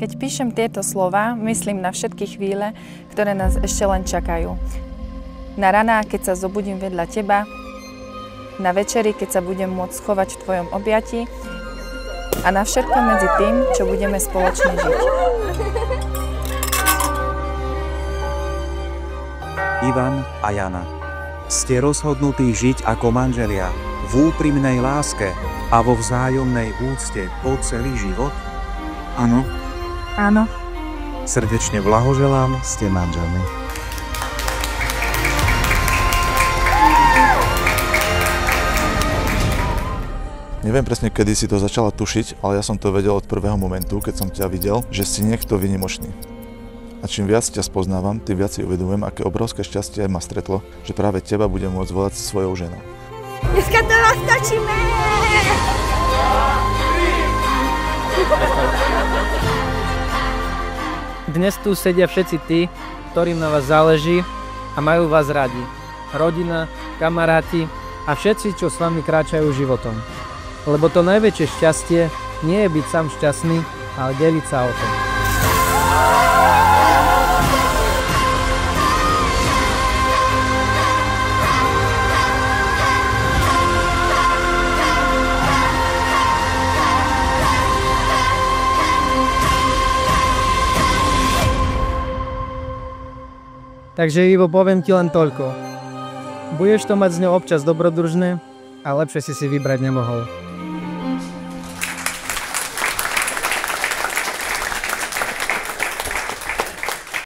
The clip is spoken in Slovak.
Keď píšem tieto slova, myslím na všetky chvíle, ktoré nás ešte len čakajú. Na raná, keď sa zobudím vedľa teba, na večeri, keď sa budem môcť schovať v tvojom objatí a na všetko medzi tým, čo budeme spoločne žiť. Ivan a Jana. Ste rozhodnutí žiť ako manželia v úprimnej láske a vo vzájomnej úcte po celý život? Áno. Áno. Srdečne blahoželám, ste manželmi. Neviem presne, kedy si to začala tušiť, ale ja som to vedel od prvého momentu, keď som ťa videl, že si niekto výnimočný. A čím viac ťa spoznávam, tým viac si uvedomujem, aké obrovské šťastie ma stretlo, že práve teba budem môcť volať svojou ženou. Dneska to roztočíme! Dnes tu sedia všetci tí, ktorým na vás záleží a majú vás radi. Rodina, kamaráti a všetci, čo s vami kráčajú životom. Lebo to najväčšie šťastie nie je byť sám šťastný, ale deliť sa o to. Takže Ivo, poviem ti len toľko. Budeš to mať s ňou občas dobrodružné, a lepšie si vybrať nemohol.